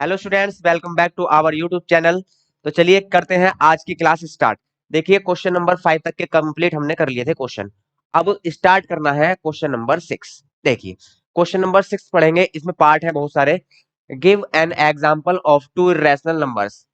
Hello students, welcome back to our YouTube channel. तो चलिए करते हैं आज की क्लास स्टार्ट। देखिए क्वेश्चन नंबर 5 तक के कंप्लीट हमने कर लिए थे क्वेश्चन। अब स्टार्ट करना है क्वेश्चन नंबर 6। देखिए क्वेश्चन नंबर 6 पढ़ेंगे, इसमें पार्ट है बहुत सारे। Give an example of two irrational numbers.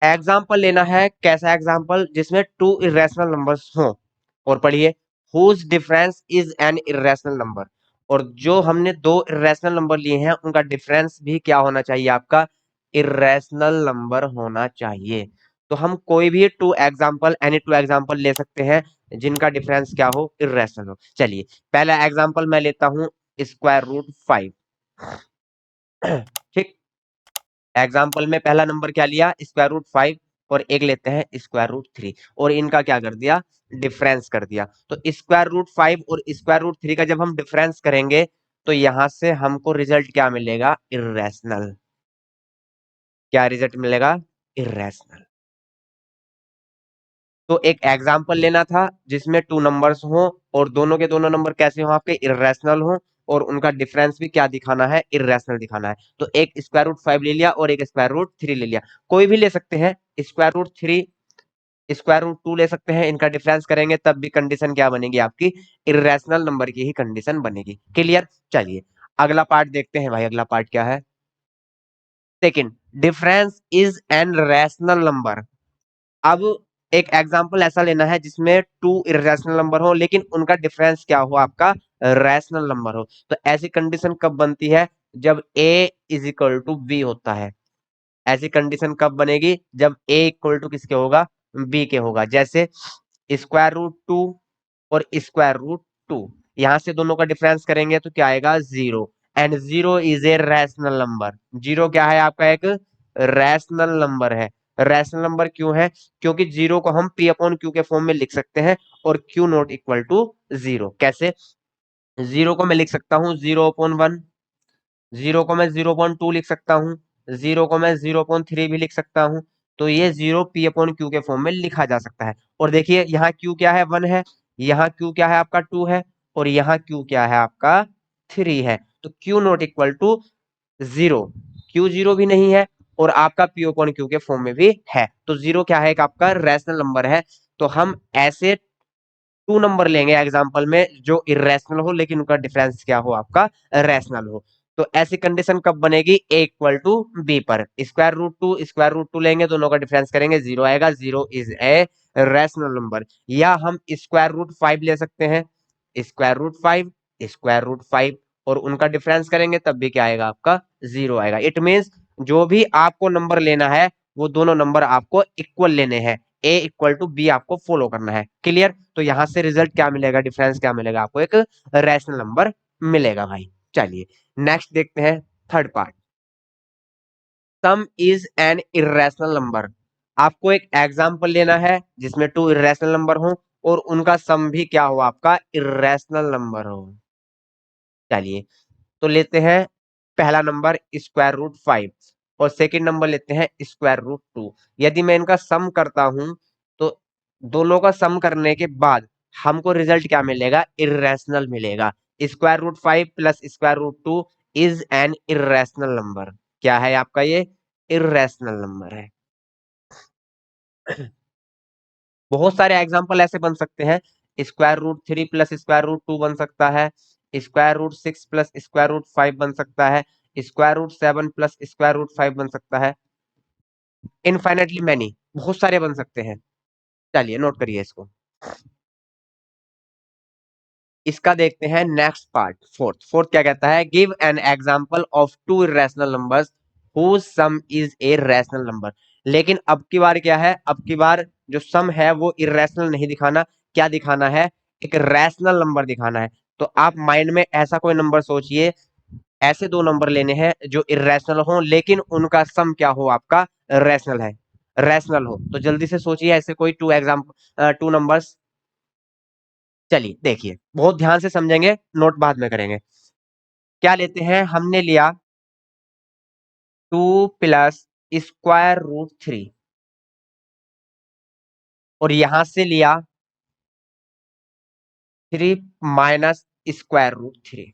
Example लेना है, कैसा एग्जाम्पल जिसमें टू इरेशनल नंबर्स हो। और पढ़िए, whose difference is an irrational number. और जो हमने दो इरेशनल नंबर लिए हैं उनका डिफरेंस भी क्या होना चाहिए, आपका इरेशनल नंबर होना चाहिए। तो हम कोई भी two example, any two example ले सकते हैं जिनका डिफरेंस क्या हो, इरेशनल हो। चलिए पहला एग्जाम्पल मैं लेता हूं, स्क्वायर रूट 5। ठीक। एग्जाम्पल में पहला नंबर क्या लिया, स्क्वायर रूट 5। और एक लेते हैं स्क्वायर रूट 3, और इनका क्या कर दिया, डिफरेंस कर दिया। तो स्क्वायर रूट 5 और स्क्वायर रूट 3 का जब हम डिफरेंस करेंगे तो यहां से हमको रिजल्ट क्या मिलेगा, इरेशनल। क्या रिजल्ट मिलेगा, इरेशनल। तो एक एग्जाम्पल लेना था जिसमें टू नंबर्स हो और दोनों के दोनों नंबर कैसे हो, आपके इरेशनल हो। और उनका डिफरेंस भी क्या दिखाना है, इरेशनल दिखाना है। तो एक स्क्वायर रूट 5 ले लिया और एक स्क्वायर रूट 3 ले लिया। कोई भी ले सकते हैं, स्क्वायर रूट 3, स्क्वायर रूट 2 ले सकते हैं। इनका डिफरेंस करेंगे तब भी कंडीशन क्या बनेगी, आपकी इरेशनल नंबर की ही कंडीशन बनेगी। क्लियर। चलिए अगला पार्ट देखते हैं भाई। अगला पार्ट क्या है, second, difference is N rational number. अब एक एग्जांपल ऐसा लेना है जिसमें टू इरेशनल नंबर हो लेकिन उनका डिफरेंस क्या हो, आपका रैशनल नंबर हो। तो ऐसी कंडीशन कब बनती है, जब a is equal to b होता है। ऐसी कंडीशन कब बनेगी, जब a इक्वल टू किसके होगा, b के होगा। जैसे स्क्वायर रूट 2 और स्क्वायर रूट 2, यहां से दोनों का डिफरेंस करेंगे तो क्या आएगा, zero. And zero is a rational number. Zero क्या है, आपका एक रैशनल नंबर है। रैशनल नंबर क्यों है, क्योंकि जीरो को हम p अपॉन क्यू के फॉर्म में लिख सकते हैं और q not equal to zero. कैसे, जीरो को मैं लिख सकता हूँ 0/1, जीरो को मैं 0/2 लिख सकता हूँ, जीरो को मैं 0/3 भी लिख सकता हूँ। तो ये जीरो पी अपॉन क्यू के फॉर्म में लिखा जा सकता है। और देखिए यहाँ क्यू क्या है, 1 है। यहाँ क्यू क्या है, आपका 2 है। और यहाँ क्यू क्या है, आपका 3 है। तो q not equal to zero, q zero भी नहीं है और आपका पी अपॉन क्यू के फॉर्म में भी है। तो जीरो क्या है, एक आपका रैशनल नंबर है। तो हम ऐसे टू नंबर लेंगे एग्जाम्पल में जो इरेशनल हो लेकिन उनका डिफरेंस क्या हो, आपका रैशनल हो। तो ऐसी कंडीशन कब बनेगी, ए इक्वल टू बी पर। स्क्वायर रूट टू लेंगे, दोनों का डिफरेंस करेंगे, जीरो आएगा। Zero is a rational number. या हम स्क्वायर रूट 5 ले सकते हैं, स्क्वायर रूट 5, स्क्वायर रूट 5, और उनका डिफरेंस करेंगे तब भी क्या आएगा, आपका जीरो आएगा। इट मीन्स जो भी आपको नंबर लेना है वो दोनों नंबर आपको इक्वल लेने हैं, ए इक्वल टू बी आपको फॉलो करना है। क्लियर। तो यहां से रिजल्ट क्या मिलेगा, डिफरेंस क्या मिलेगा, आपको एक रैशनल नंबर मिलेगा भाई। चलिए नेक्स्ट देखते हैं, third part, some is an irrational number. आपको एक एग्जांपल लेना है जिसमें टू इरेशनल नंबर हो और उनका सम भी क्या हो, आपका इरेशनल नंबर हो। चलिए तो लेते हैं पहला नंबर स्क्वायर रूट 5 और सेकंड नंबर लेते हैं स्क्वायर रूट 2। यदि मैं इनका सम करता हूं तो दोनों का सम करने के बाद हमको रिजल्ट क्या मिलेगा, इरेशनल मिलेगा। Square root 5 plus square root 2 is an irrational number. क्या है आपका, ये इरेशनल नंबर है। बहुत सारे एग्जाम्पल ऐसे बन सकते हैं, square root 3 plus square root 2 बन सकता है, square root 6 plus square root 5 बन सकता है, square root 7 plus square root 5 बन सकता है। इनफाइनेटली मैनी, बहुत सारे बन सकते हैं। चलिए नोट करिए इसको। इसका देखते हैं नेक्स्ट पार्ट, फोर्थ। फोर्थ क्या कहता है, give an example of two irrational numbers whose sum is a rational number. लेकिन अब की बार क्या है, अब की बार जो सम है वो इरेशनल नहीं दिखाना, क्या दिखाना है, एक रैशनल नंबर दिखाना है। तो आप माइंड में ऐसा कोई नंबर सोचिए, ऐसे दो नंबर लेने हैं जो इरेशनल हो लेकिन उनका सम क्या हो, आपका रैशनल है, रैशनल हो। तो जल्दी से सोचिए ऐसे कोई टू एग्जाम्पल, टू नंबर्स। चलिए देखिए, बहुत ध्यान से समझेंगे, नोट बाद में करेंगे। क्या लेते हैं, हमने लिया 2 प्लस स्क्वायर रूट 3 और यहां से लिया 3 माइनस स्क्वायर रूट 3।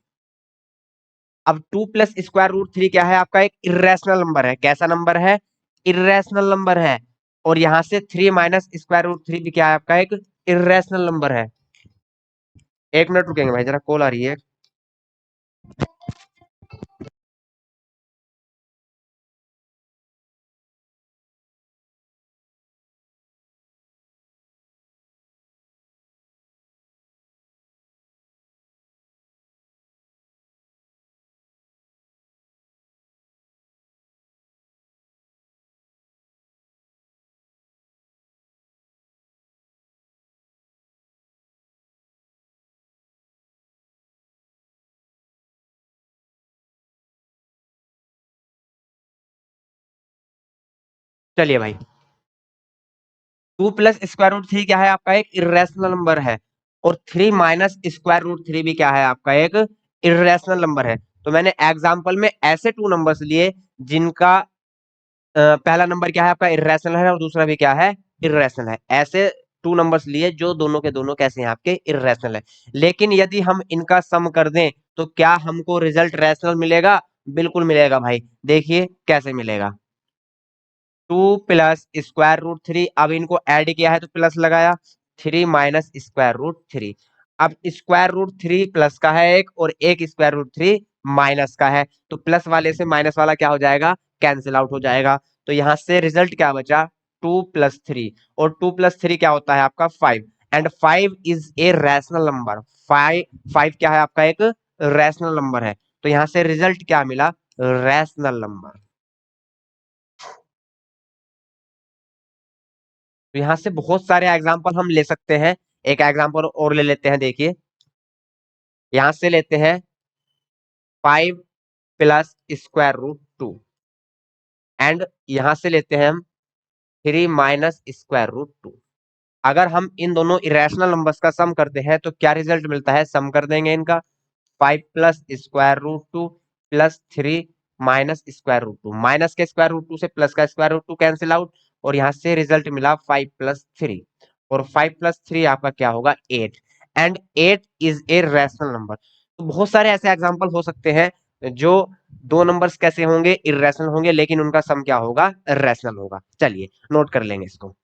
अब 2 + स्क्वायर रूट 3 क्या है आपका? एक इर्रेशनल नंबर है। कैसा नंबर है? इर्रेशनल नंबर है। और यहां से 3 - स्क्वायर रूट 3 भी क्या है आपका? एक इर्रेशनल नंबर है। 1 मिनट रुकेंगे भाई, जरा कॉल आ रही है। चलिए भाई, 2 + स्क्वायर रूट 3 क्या है आपका? एक इर्रेशनल नंबर है। और 3 - स्क्वायर रूट 3 भी क्या है आपका? एक इर्रेशनल नंबर है। तो मैंने एग्जाम्पल में ऐसे 2 नंबर्स लिए जिनका पहला नंबर क्या है आपका? इर्रेशनल है, और दूसरा भी क्या है? इर्रेशनल है। ऐसे 2 नंबर्स लिए जो दोनों के दोनों कैसे हैं आपके? इर्रेशनल है। लेकिन यदि हम इनका सम कर दें तो क्या हमको रिजल्ट रैशनल मिलेगा? बिल्कुल मिलेगा भाई। देखिए कैसे मिलेगा। 2 + स्क्वायर रूट 3, अब इनको ऐड किया है तो प्लस लगाया। 3 - स्क्वायर रूट 3। अब स्क्वायर रूट 3 प्लस का है एक, और एक स्क्वायर रूट 3 माइनस का है। तो प्लस वाले से माइनस वाला क्या हो जाएगा? कैंसिल आउट हो जाएगा। तो यहां से रिजल्ट क्या बचा? 2 + 3। और 2 + 3 क्या होता है आपका? 5। And 5 is a rational number. 5 क्या है आपका? एक रैशनल नंबर है। तो यहां से रिजल्ट क्या मिला? Rational number. तो यहाँ से बहुत सारे एग्जाम्पल हम ले सकते हैं। एक एग्जाम्पल और ले लेते हैं, देखिए। यहां से लेते हैं 5 + स्क्वायर रूट 2। एंड यहां से लेते हैं हम 3 - स्क्वायर रूट 2। अगर हम इन दोनों इरेशनल नंबर्स का सम करते हैं तो क्या रिजल्ट मिलता है? सम कर देंगे इनका। 5 + square root 2 plus 3 - square root 2। Minus के स्क्वायर रूट 2 से प्लस का स्क्वायर रूट 2 कैंसिल आउट। और यहां से रिजल्ट मिला 5 + 3। और 5 + 3 आपका क्या होगा? 8। And 8 is a rational number. तो बहुत सारे ऐसे एग्जांपल हो सकते हैं जो दो नंबर्स कैसे होंगे? इर्रेशनल होंगे, लेकिन उनका सम क्या होगा? रैशनल होगा। चलिए नोट कर लेंगे इसको।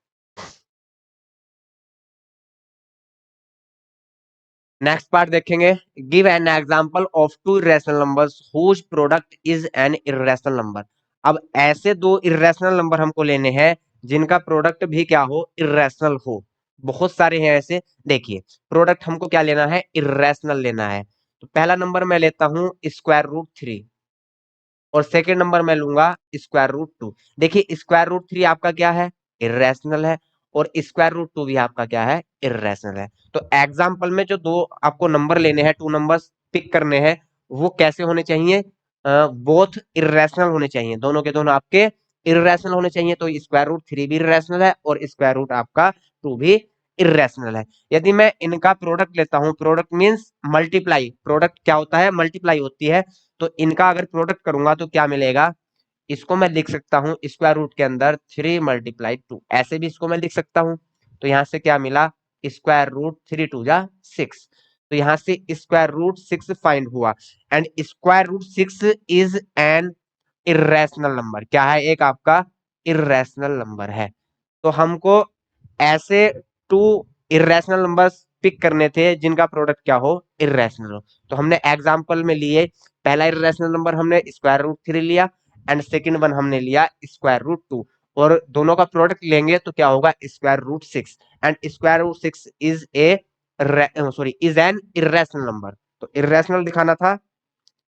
नेक्स्ट पार्ट देखेंगे। Give an example of two irrational numbers whose product is an irrational number. अब ऐसे दो इरेशनल नंबर हमको लेने हैं जिनका प्रोडक्ट भी क्या हो? इरेशनल हो। बहुत सारे हैं ऐसे। देखिए, प्रोडक्ट हमको क्या लेना है? इरेशनल लेना है। तो पहला नंबर मैं लेता हूं स्क्वायर रूट 3, और सेकेंड नंबर मैं लूंगा स्क्वायर रूट 2। देखिए स्क्वायर रूट 3 आपका क्या है? इरेशनल है। और स्क्वायर रूट 2 भी आपका क्या है? इरेशनल है। तो एग्जाम्पल में जो दो आपको नंबर लेने हैं, 2 नंबर्स पिक करने हैं, वो कैसे होने चाहिए? बोथ इरेशनल होने चाहिए। दोनों के दोनों आपके इरेशनल होने चाहिए। तो स्क्वायर रूट 3 भी इरेशनल है, और स्क्वायर रूट आपका 2 भी इरेशनल है। यदि मैं इनका प्रोडक्ट लेता हूं, प्रोडक्ट मीन्स मल्टीप्लाई। प्रोडक्ट क्या होता है? मल्टीप्लाई होती है। तो इनका अगर प्रोडक्ट करूंगा तो क्या मिलेगा? इसको मैं लिख सकता हूं स्क्वायर रूट के अंदर 3 × 2। ऐसे भी इसको मैं लिख सकता हूं। तो यहां से क्या मिला? Square root 3 × 2 = 6। तो यहां से स्क्वायर रूट 6 फाइंड हुआ। And square root 6 is an irrational number. क्या है? एक आपका इरेशनल नंबर है। तो हमको ऐसे टू इरेशनल नंबर्स पिक करने थे जिनका प्रोडक्ट क्या हो? इरेशनल हो। तो हमने एग्जांपल में लिए, पहला इरेशनल नंबर हमने स्क्वायर रूट 3 लिया, एंड सेकंड वन हमने लिया स्क्वायर रूट 2। और दोनों का प्रोडक्ट लेंगे तो क्या होगा? Square root 6। And square root 6 is a sorry is an irrational number. तो इरेशनल दिखाना था,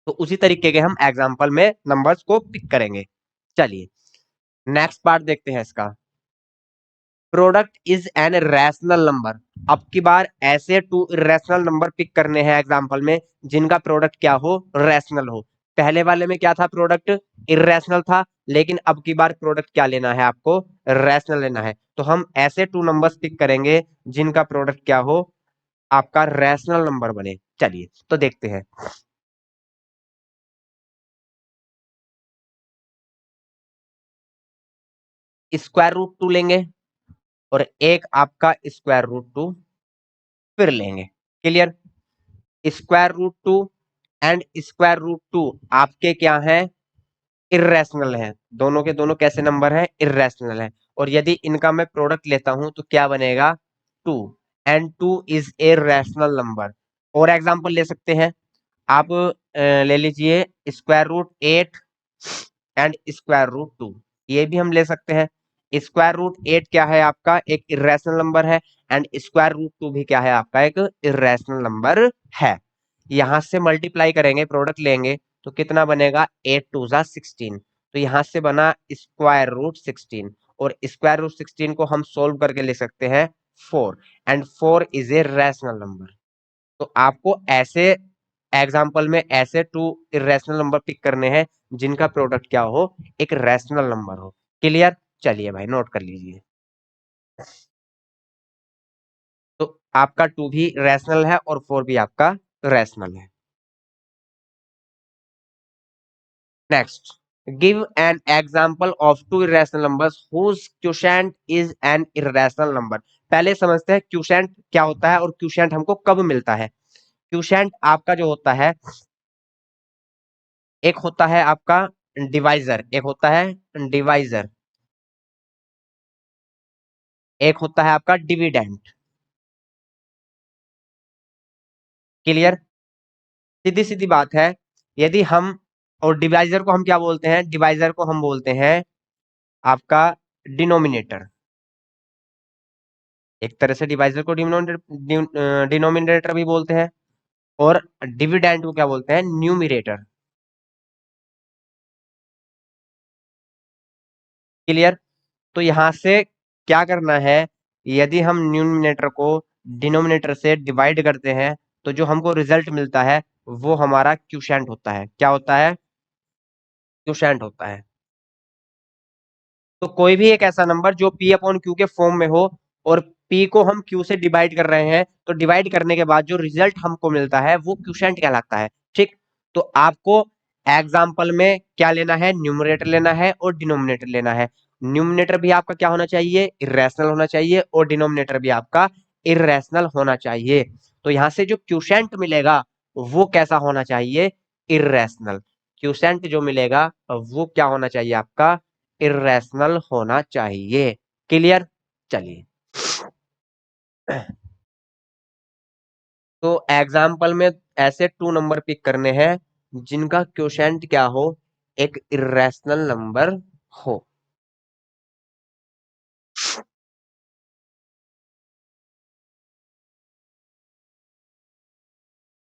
तो उसी तरीके के हम एग्जांपल में नंबर्स को पिक करेंगे। चलिए नेक्स्ट पार्ट देखते हैं इसका। Product is N rational number. अब की बार ऐसे 2 इरेशनल नंबर पिक करने हैं एग्जांपल में जिनका प्रोडक्ट क्या हो? रैशनल हो। पहले वाले में क्या था? प्रोडक्ट इरेशनल था। लेकिन अब की बार प्रोडक्ट क्या लेना है आपको? रैशनल लेना है। तो हम ऐसे 2 नंबर्स पिक करेंगे जिनका प्रोडक्ट क्या हो? आपका रैशनल नंबर बने। चलिए तो देखते हैं। स्क्वायर रूट 2 लेंगे, और एक आपका स्क्वायर रूट 2 फिर लेंगे। Clear? Square root 2 and square root 2 आपके क्या है, इर्रेशनल है। दोनों के दोनों कैसे नंबर है, इर्रेशनल है। और यदि इनका मैं प्रोडक्ट लेता हूं तो क्या बनेगा, 2, and 2 is a rational number. और एग्जांपल ले सकते हैं आप, ले लीजिए square root 8 and square root 2, ये भी हम ले सकते हैं। स्क्वायर रूट 8 क्या है आपका, एक इर्रेशनल नंबर है, एंड स्क्वायर रूट 2 भी क्या है आपका, एक इर्रेशनल नंबर है। यहां से मल्टीप्लाई करेंगे, प्रोडक्ट लेंगे तो कितना बनेगा, 8 टू जा 16, तो यहां से बना स्क्वायर रूट 16, और स्क्वायर रूट 16 को हम सोल्व करके ले सकते हैं 4, and 4 is a rational number. तो आपको ऐसे एग्जाम्पल में ऐसे टू इरेशनल नंबर पिक करने हैं जिनका प्रोडक्ट क्या हो, एक रैशनल नंबर हो। क्लियर, चलिए भाई नोट कर लीजिए। तो आपका 2 भी रैशनल है और 4 भी आपका रैशनल है। Next, give an example of two irrational numbers whose quotient is an irrational number। पहले समझते हैं क्यूशेंट क्या होता है और क्यूशेंट हमको कब मिलता है। क्यूशेंट आपका जो होता है, एक होता है आपका डिवाइजर, एक होता है डिवाइजर, एक होता है आपका डिविडेंड। क्लियर, सीधी सीधी बात है। यदि हम, और डिवाइजर को हम क्या बोलते हैं, डिवाइजर को हम बोलते हैं आपका डिनोमिनेटर। एक तरह से डिवाइजर को डिनोमिनेटर भी बोलते हैं, और डिविडेंड को क्या बोलते हैं, न्यूमिरेटर। क्लियर, तो यहां से क्या करना है, यदि हम न्यूमिनेटर को डिनोमिनेटर से डिवाइड करते हैं तो जो हमको रिजल्ट मिलता है वो हमारा क्यूशेंट होता है। क्या होता है, क्यूशेंट होता है। तो कोई भी एक ऐसा नंबर जो पी अपॉन क्यू के फॉर्म में हो, और पी को हम क्यू से डिवाइड कर रहे हैं, तो डिवाइड करने के बाद जो रिजल्ट हमको मिलता है वो क्यूशेंट कहलाता है। ठीक, तो आपको एग्जाम्पल में क्या लेना है, न्यूमरेटर लेना है और डिनोमिनेटर लेना है। न्यूमरेटर भी आपका क्या होना चाहिए, इरेशनल होना चाहिए, और डिनोमिनेटर भी आपका इरेशनल होना चाहिए। तो यहां से जो क्यूशेंट मिलेगा वो कैसा होना चाहिए, इरेशनल। क्यूशेंट जो मिलेगा वो क्या होना चाहिए आपका, इरेशनल होना चाहिए। क्लियर, चलिए। तो एग्जाम्पल में ऐसे टू नंबर पिक करने हैं जिनका क्वोशेंट क्या हो, एक इरेशनल नंबर हो।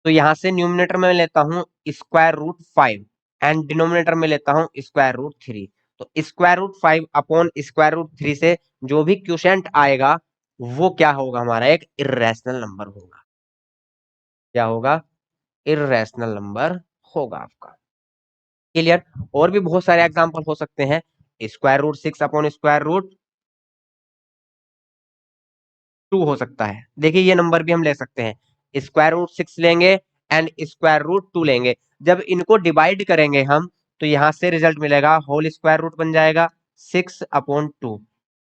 तो यहां से न्यूमिनेटर में लेता हूं स्क्वायर रूट 5, एंड डिनोमिनेटर में लेता हूं स्क्वायर रूट 3। तो square root 5 upon square root 3 से जो भी क्वोशेंट आएगा वो क्या होगा, हमारा एक इरेशनल नंबर होगा। क्या होगा, इरेशनल नंबर होगा आपका। क्लियर, और भी बहुत सारे एग्जांपल हो सकते हैं। Square root 6 upon square root 2 हो सकता है। देखिए ये नंबर भी हम ले सकते हैं, स्क्वायर रूट 6 लेंगे एंड स्क्वायर रूट 2 लेंगे। जब इनको डिवाइड करेंगे हम तो यहां से रिजल्ट मिलेगा, होल स्क्वायर रूट बन जाएगा 6/2,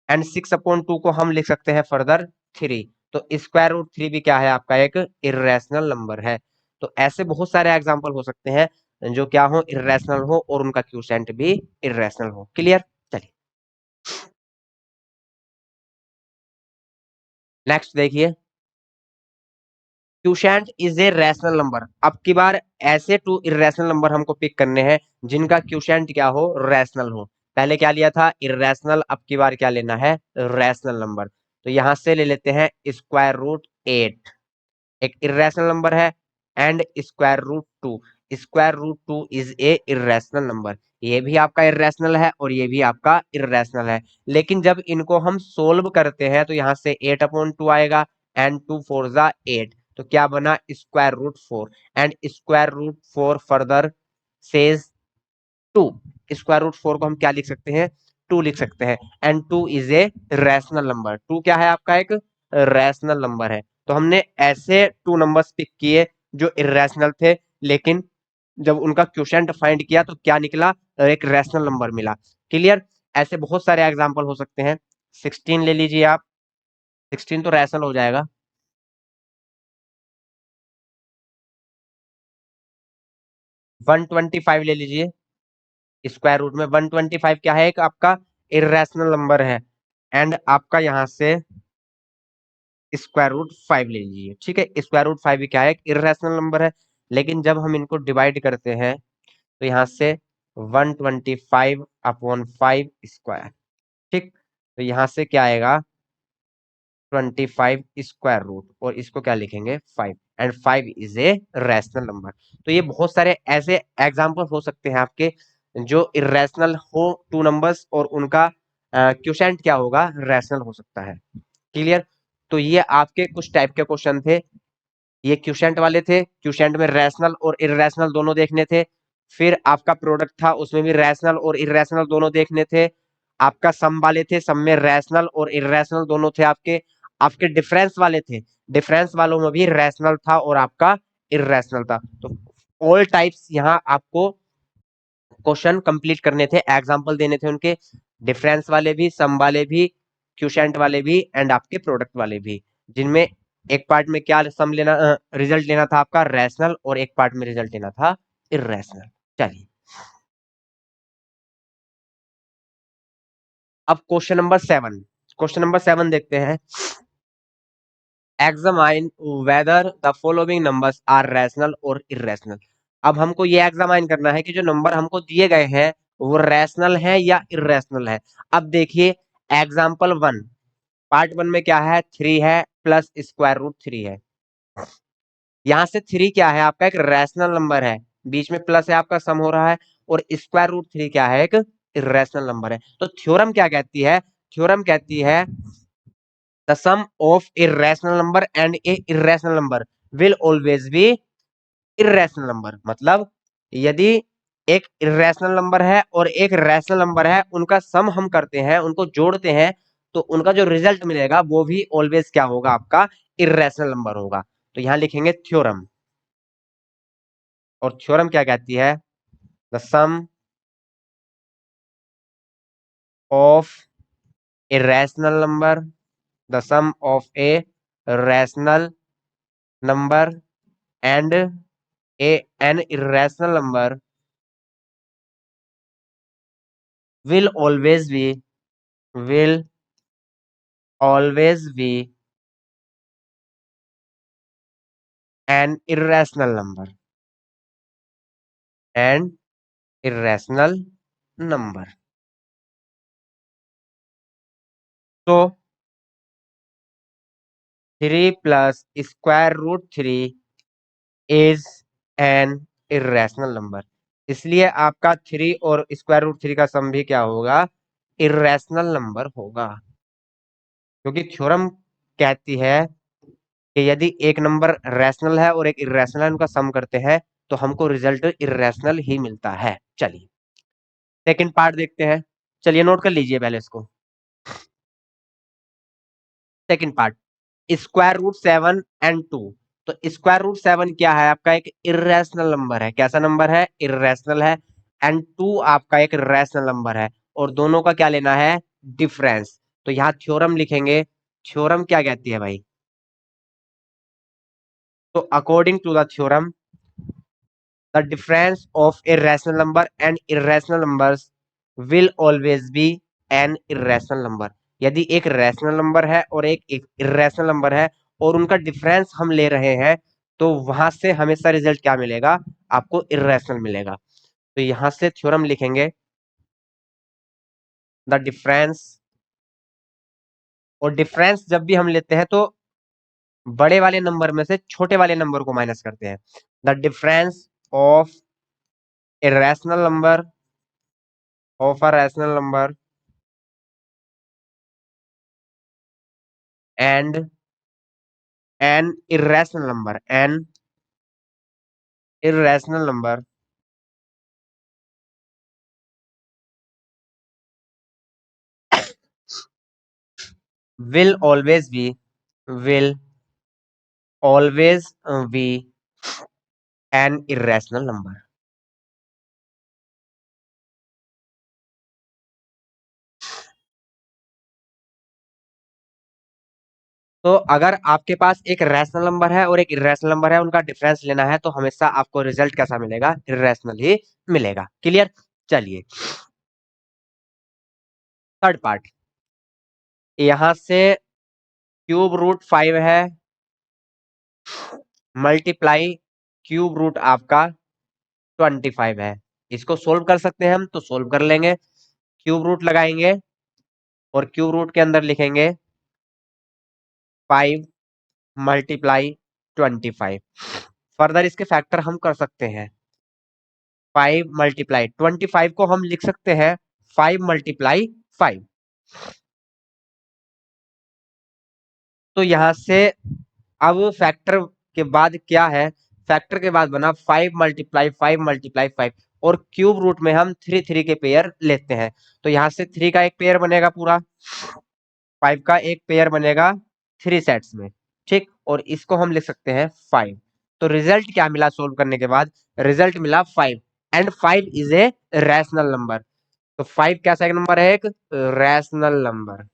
एंड 6/2 को हम लिख सकते हैं फर्दर 3। तो स्क्वायर रूट 3 भी क्या है आपका, एक इरेशनल नंबर है। तो ऐसे बहुत सारे एग्जांपल हो सकते हैं जो क्या हो, इरेशनल हो और उनका क्वोशेंट भी इरेशनल हो। क्लियर, चलिए नेक्स्ट देखिए, quotient is a rational number. अब की बार ऐसे टू इरेशनल नंबर हमको पिक करने हैं जिनका क्वोशेंट क्या हो, रैशनल हो। पहले क्या लिया था, इरेशनल, अब की बार क्या लेना है, रैशनल नंबर। तो यहां से ले लेते हैं स्क्वायर रूट 8, एक इरेशनल नंबर है, and square root 2। Square root 2 is a irrational number. ये भी आपका इरेशनल है और ये भी आपका इरेशनल है। लेकिन जब इनको हम सोल्व करते हैं तो यहाँ से 8/2 आएगा, एंड 2 4 जा 8, तो क्या बना, square root 4, and square root 4 further says 2। Square root 4 को हम क्या लिख सकते हैं, 2 लिख सकते हैं, and 2 is a rational number. 2 क्या है आपका, एक रैशनल नंबर है। तो हमने ऐसे टू नंबर्स पिक किए जो इरेशनल थे, लेकिन जब उनका क्वोशेंट फाइंड किया तो क्या निकला, एक रैशनल नंबर मिला। क्लियर, ऐसे बहुत सारे एग्जांपल हो सकते हैं। 16 ले लीजिए आप, 16 तो रैशनल हो जाएगा। 125 ले लीजिए। स्क्वायर रूट में 125 क्या है, एक आपका इर्रेशनल नंबर है, एंड आपका यहां से स्क्वायर रूट 5 ले लीजिए। ठीक है, स्क्वायर रूट 5 भी क्या है, एक इर्रेशनल नंबर है। लेकिन जब हम इनको डिवाइड करते हैं तो यहाँ से 125/5 स्क्वायर। ठीक, तो यहाँ से क्या आएगा, 25 स्क्वायर रूट, और इसको क्या लिखेंगे, 5, and 5 is a rational number. तो ये बहुत सारे ऐसे एग्जांपल हो सकते हैं आपके जो इरेशनल हो टू नंबर्स, और उनका क्वोशिएंट क्या होगा, रैशनल हो सकता है। क्लियर। तो ये आपके कुछ टाइप के क्वेश्चन थे, ये क्वोशिएंट वाले थे, क्वोशिएंट में रैशनल और इरेशनल दोनों देखने थे। फिर आपका प्रोडक्ट था, उसमें भी रैशनल और इरेशनल दोनों देखने थे। आपका सम वाले थे, सम में रैशनल और इरेशनल दोनों थे आपके। आपके डिफरेंस वाले थे, डिफरेंस वालों में भी रैशनल था और आपका इरेशनल था। तो ऑल टाइप्स यहाँ आपको क्वेश्चन कंप्लीट करने थे, एग्जांपल देने थे उनके, डिफरेंस वाले भी, सम वाले भी, क्वोशिएंट वाले भी, एंड आपके प्रोडक्ट वाले भी, जिनमें एक पार्ट में क्या सम लेना, रिजल्ट लेना था आपका रैशनल, और एक पार्ट में रिजल्ट लेना था इर्रेशनल। चलिए, अब क्वेश्चन नंबर 7 देखते हैं। Examine whether the following numbers are rational और इर्रेशनल। अब हमको ये एग्जामाइन करना है कि जो नंबर हमको दिए गए हैं वो रैशनल है या इर्रेशनल है। अब देखिए, एग्जाम्पल 1, पार्ट 1 में क्या है, 3 है प्लस स्क्वायर रूट 3 है। यहाँ से 3 क्या है, आपका एक रैशनल नंबर है, बीच में प्लस है, आपका सम हो रहा है, और स्क्वायर रूट 3 क्या है, एक इर्रेशनल नंबर है। तो थ्योरम क्या कहती है, थ्योरम कहती है the sum of a rational number and a irrational number will always be irrational number. मतलब यदि एक इर्रेशनल नंबर है और एक रैशनल नंबर है, उनका सम हम करते हैं, उनको जोड़ते हैं, तो उनका जो रिजल्ट मिलेगा वो भी ऑलवेज क्या होगा, आपका इर्रेशनल नंबर होगा। तो यहां लिखेंगे थ्योरम, और थ्योरम क्या कहती है, the sum of a rational number, the sum of a rational number and a an irrational number will always be will always be an irrational number, an irrational number. So 3 plus square root 3 is an irrational number. इसलिए आपका 3 और square root 3 का सम भी क्या होगा, irrational number होगा। क्योंकि theorem कहती है कि यदि एक नंबर रैशनल है और एक इर्रेशनल है, उनका सम करते हैं तो हमको रिजल्ट इर्रेशनल ही मिलता है। चलिए, सेकंड पार्ट देखते हैं। चलिए, नोट कर लीजिए पहले इसको। Second part, square root 7 and 2। तो स्क्वायर रूट 7 क्या है, आपका एक इर्रेशनल नंबर है। कैसा नंबर है, इर्रेशनल है। एंड 2 आपका एक रैशनल नंबर है, और दोनों का क्या लेना है, डिफरेंस। तो यहाँ थ्योरम लिखेंगे। थ्योरम क्या कहती है भाई, तो according to the theorem the difference of a rational number and irrational numbers will always be an irrational number. यदि एक रैशनल नंबर है और एक इर्रेशनल नंबर है, और उनका डिफरेंस हम ले रहे हैं, तो वहां से हमेशा रिजल्ट क्या मिलेगा, आपको इर्रेशनल मिलेगा। तो यहां से थ्योरम लिखेंगे, द डिफरेंस, और डिफरेंस जब भी हम लेते हैं तो बड़े वाले नंबर में से छोटे वाले नंबर को माइनस करते हैं। The difference of a rational number, of a rational number and N irrational number, N irrational number will always be will always be an irrational number। तो अगर आपके पास एक रैशनल नंबर है और एक इर्रेशनल नंबर है, उनका डिफरेंस लेना है, तो हमेशा आपको रिजल्ट कैसा मिलेगा? इर्रेशनल ही मिलेगा। क्लियर? चलिए थर्ड पार्ट, यहां से क्यूब रूट 5 है मल्टीप्लाई क्यूब रूट आपका 25 है। इसको सोल्व कर सकते हैं हम, तो सोल्व कर लेंगे। क्यूब रूट लगाएंगे और क्यूब रूट के अंदर लिखेंगे 5 मल्टीप्लाई 25। फर्दर इसके फैक्टर हम कर सकते हैं। 5 मल्टीप्लाई 25 को हम लिख सकते हैं 5 मल्टीप्लाई 5। तो यहां से अब फैक्टर के बाद क्या है? फैक्टर के बाद बना 5 मल्टीप्लाई 5 और क्यूब रूट में हम 3 के पेयर लेते हैं। तो यहां से 3 का एक पेयर बनेगा, पूरा 5 का एक पेयर बनेगा 3 सेट्स में। ठीक, और इसको हम लिख सकते हैं 5। तो रिजल्ट क्या मिला सोल्व करने के बाद? रिजल्ट मिला 5 and 5 is a rational number. तो 5 कैसा नंबर है? एक रैशनल नंबर।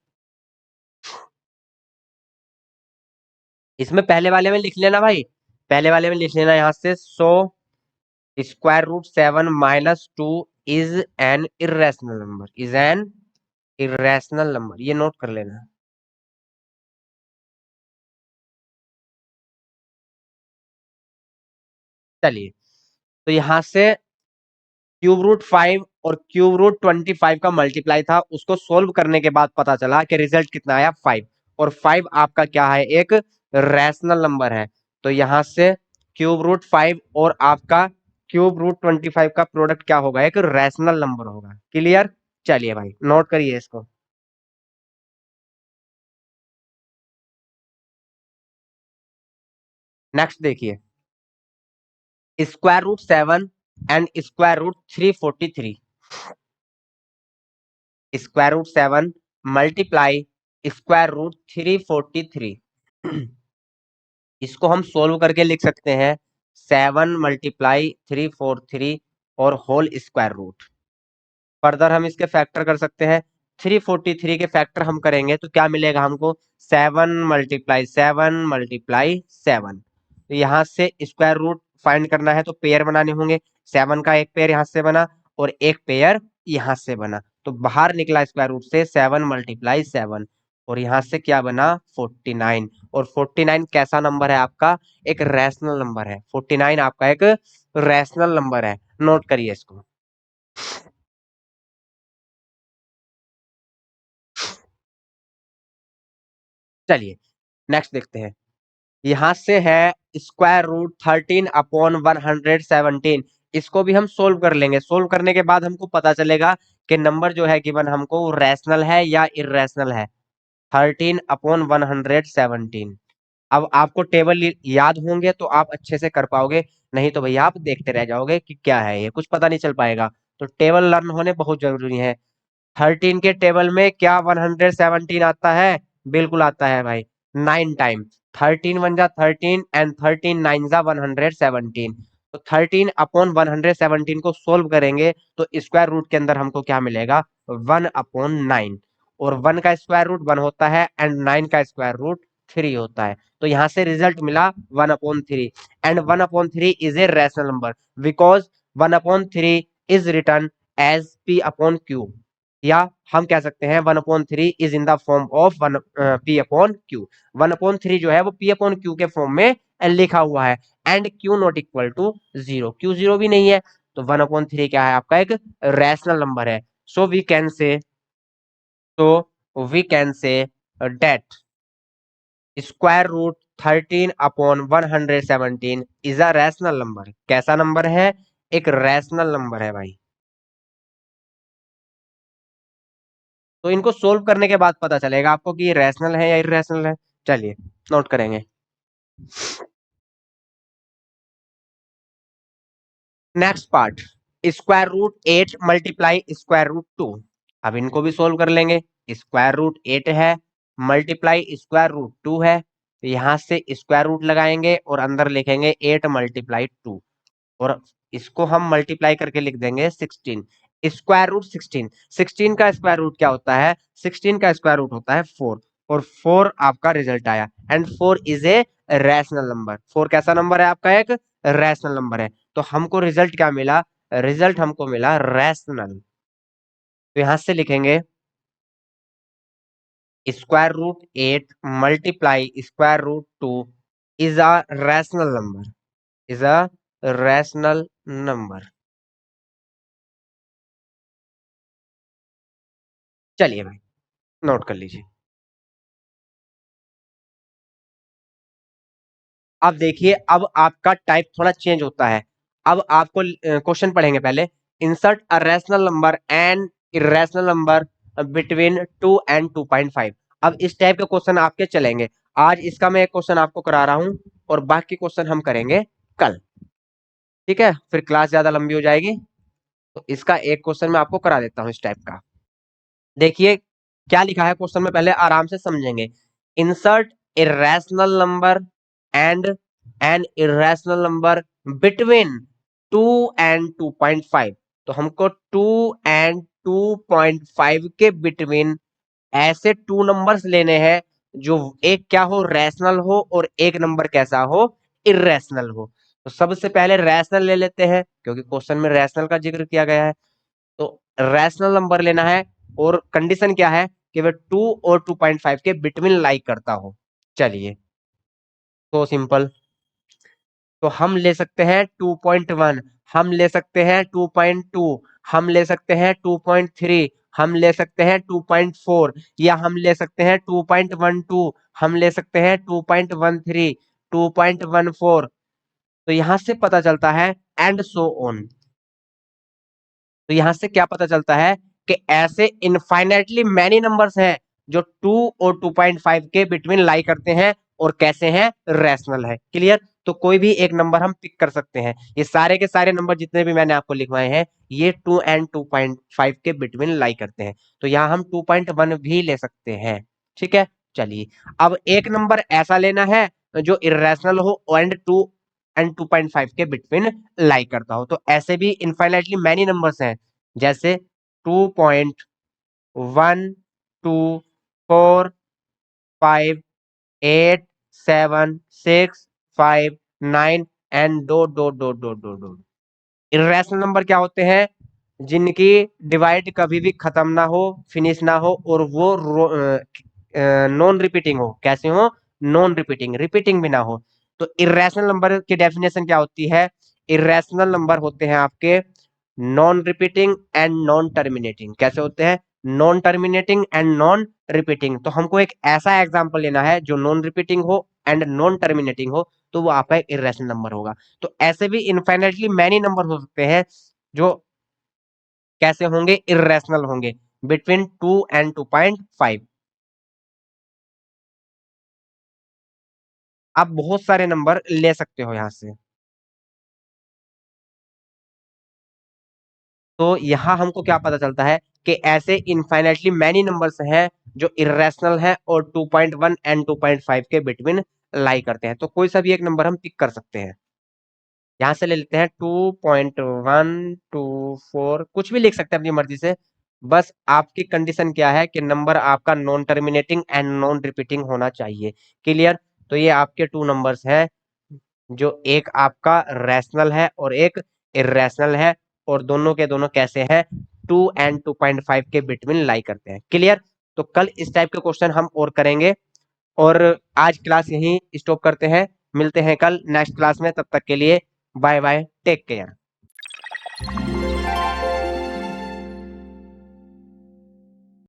इसमें पहले वाले में लिख लेना भाई, पहले वाले में लिख लेना यहां से। So square root 7 - 2 is an irrational number, is an irrational number, ये नोट कर लेना। चलिए, तो यहां से क्यूब रूट 5 और क्यूब रूट 25 का मल्टीप्लाई था, उसको सोल्व करने के बाद पता चला कि रिजल्ट कितना आया? 5। और 5 आपका क्या है? एक रैशनल नंबर है। तो यहां से क्यूब रूट 5 और आपका क्यूब रूट 25 का प्रोडक्ट क्या होगा? एक रैशनल नंबर होगा। क्लियर? चलिए भाई नोट करिए इसको। नेक्स्ट देखिए, square root 7 and square root 343। Square root 7 multiply square root 343। इसको हम सोल्व करके लिख सकते हैं 7 × 343 और होल स्क्वायर रूट। फर्दर हम इसके फैक्टर कर सकते हैं। 343 के फैक्टर हम करेंगे तो क्या मिलेगा हमको? 7 × 7 × 7। तो यहाँ से स्क्वायर रूट फाइंड करना है, तो पेयर बनाने होंगे। 7 का एक पेयर यहाँ से बना और एक पेयर यहाँ से बना, तो बाहर निकला स्क्वायर रूट से 7 × 7 और यहाँ से क्या बना? 49। और 49 कैसा नंबर है आपका? एक रैशनल नंबर है। 49 आपका एक रैशनल नंबर है। नोट करिए इसको। चलिए नेक्स्ट देखते हैं। यहां से है स्क्वायर रूट 13/117। इसको भी हम सोल्व कर लेंगे। सोल्व करने के बाद हमको पता चलेगा कि नंबर जो है गिवन हमको रैशनल है या इरेशनल है। 13/117। अब आपको टेबल याद होंगे तो आप अच्छे से कर पाओगे, नहीं तो भैया आप देखते रह जाओगे कि क्या है ये, कुछ पता नहीं चल पाएगा। तो टेबल लर्न होने बहुत जरूरी है। 13 के टेबल में क्या 117 आता है? बिल्कुल आता है भाई, 9 टाइम। 13 × 1 = 13 एंड 13 × 9 = 117। तो 13/117 को सोल्व करेंगे तो स्क्वायर रूट के अंदर हमको क्या मिलेगा? 1/9। और 1 का स्क्वायर रूट 1 होता है एंड 9 का स्क्वायर रूट 3 होता है। तो यहां से रिजल्ट मिला 1/3 and 1/3 is a rational number because 1/3 is written as P/Q, या हम कह सकते हैं 1/3 is in the form of one P/Q। 1/3 जो है वो P/Q के फॉर्म में लिखा हुआ है and Q not equal to 0, Q 0 भी नहीं है। तो 1/3 क्या है आपका? एक रैशनल नंबर है। So we can say we can say that square root 13/117 is a rational number. कैसा नंबर है? एक रैशनल नंबर है भाई। तो इनको सोल्व करने के बाद पता चलेगा आपको कि ये रैशनल है या इरेशनल है। चलिए नोट करेंगे। Next part, square root 8 multiply square root 2। अब इनको भी सोल्व कर लेंगे। स्क्वायर रूट 8 है मल्टीप्लाई स्क्वायर रूट 2 है, तो यहां से स्क्वायर रूट लगाएंगे और अंदर लिखेंगे 8 × 2 और इसको हम मल्टीप्लाई करके लिख देंगे 16। स्क्वायर रूट 16, 16 का स्क्वायर रूट क्या होता है? 16 का स्क्वायर रूट होता है 4। और 4 आपका रिजल्ट आया, and 4 is a rational number. 4 कैसा नंबर है आपका? एक रैशनल नंबर है। तो हमको रिजल्ट क्या मिला? रिजल्ट हमको मिला रैशनल। तो यहां से लिखेंगे square root 8 multiply square root 2 is a rational number, is a rational number. चलिए भाई नोट कर लीजिए। अब देखिए, अब आपका टाइप थोड़ा चेंज होता है। अब आपको क्वेश्चन पढ़ेंगे पहले। Insert a rational number and irrational number between 2 and 2.5। अब इस टाइप के क्वेश्चन आपके चलेंगे। आज इसका मैं एक क्वेश्चन आपको करा रहा हूं और बाकी क्वेश्चन हम करेंगे कल। ठीक है, फिर क्लास ज्यादा लंबी हो जाएगी। तो इसका एक क्वेश्चन मैं आपको करा देता हूं इस टाइप का। देखिए क्या लिखा है क्वेश्चन में, पहले आराम से समझेंगे। Insert irrational number and N irrational number between 2 and 2.5। तो हमको 2 एंड 2.5 के बिटवीन ऐसे टू नंबर्स लेने हैं जो एक क्या हो, रैशनल हो, और एक नंबर कैसा हो, इरेशनल हो। तो सबसे पहले रैशनल ले लेते हैं क्योंकि क्वेश्चन में रैशनल का जिक्र किया गया है। तो रैशनल नंबर लेना है और कंडीशन क्या है कि वह 2 और 2.5 के बिटवीन लाई करता हो। चलिए, तो सिंपल। तो हम ले सकते हैं 2.1, हम ले सकते हैं 2.2, हम ले सकते हैं 2.3, हम ले सकते हैं 2.4, या हम ले सकते हैं 2.12, हम ले सकते हैं 2.13, 2.14। तो यहां से पता चलता है एंड सो ऑन। तो यहां से क्या पता चलता है कि ऐसे इनफाइनाइटली मैनी नंबर्स हैं जो 2 और 2.5 के बिटवीन लाई करते हैं और कैसे हैं, रैशनल है। क्लियर? तो कोई भी एक नंबर हम पिक कर सकते हैं। ये सारे के सारे नंबर जितने भी मैंने आपको लिखवाए हैं ये 2 एंड 2.5 के बिटवीन लाई करते हैं। तो यहाँ हम 2.1 भी ले सकते हैं। ठीक है, चलिए। अब एक नंबर ऐसा लेना है जो इरेशनल हो एंड 2 एंड 2.5 के बिटवीन लाई करता हो। तो ऐसे भी इनफाइनाइटली मैनी नंबर्स हैं, जैसे 2.1, 2, 4, 5, 8, 7, 6, 5, 9 and dot dot dot dot dot dot. Irrational number क्या होते हैं? जिनकी डिवाइड कभी भी खत्म ना हो, फिनिश ना हो, और वो नॉन रिपीटिंग हो। कैसे हो? नॉन रिपीटिंग, रिपीटिंग भी ना हो। तो इर्रेशनल नंबर की डेफिनेशन क्या होती है? इर्रेशनल नंबर होते हैं आपके non repeating and non terminating. कैसे होते हैं? Non terminating and non repeating. तो हमको एक ऐसा एग्जांपल लेना है जो नॉन रिपीटिंग हो एंड नॉन टर्मिनेटिंग हो, तो वो आपका एक इर्रेशनल नंबर होगा। तो ऐसे भी इनफाइनाइटली मैनी नंबर हो सकते हैं जो कैसे होंगे, इर्रेशनल होंगे, बिटवीन 2 एंड 2.5। आप बहुत सारे नंबर ले सकते हो यहां से। तो यहां हमको क्या पता चलता है कि ऐसे इनफाइनाइटली मैनी नंबर्स हैं जो इरेशनल है और 2.1 एंड 2.5 के बिटवीन लाई करते हैं। तो कोई सा भी एक नंबर हम पिक कर सकते हैं। यहां से ले लेते हैं 2.1, 2.4, कुछ भी लिख सकते हैं अपनी मर्जी से। बस आपकी कंडीशन क्या है कि नंबर आपका non terminating and non repeating होना चाहिए। क्लियर? तो ये आपके टू नंबर्स हैं जो एक आपका रैशनल है और एक इरेशनल है, और दोनों के दोनों कैसे हैं, 2 एंड 2.5 के बिटवीन लाई करते हैं। क्लियर? तो कल इस टाइप के क्वेश्चन हम और करेंगे। और आज क्लास यहीं स्टॉप करते हैं, मिलते हैं कल नेक्स्ट क्लास में। तब तक के लिए बाय बाय, टेक केयर।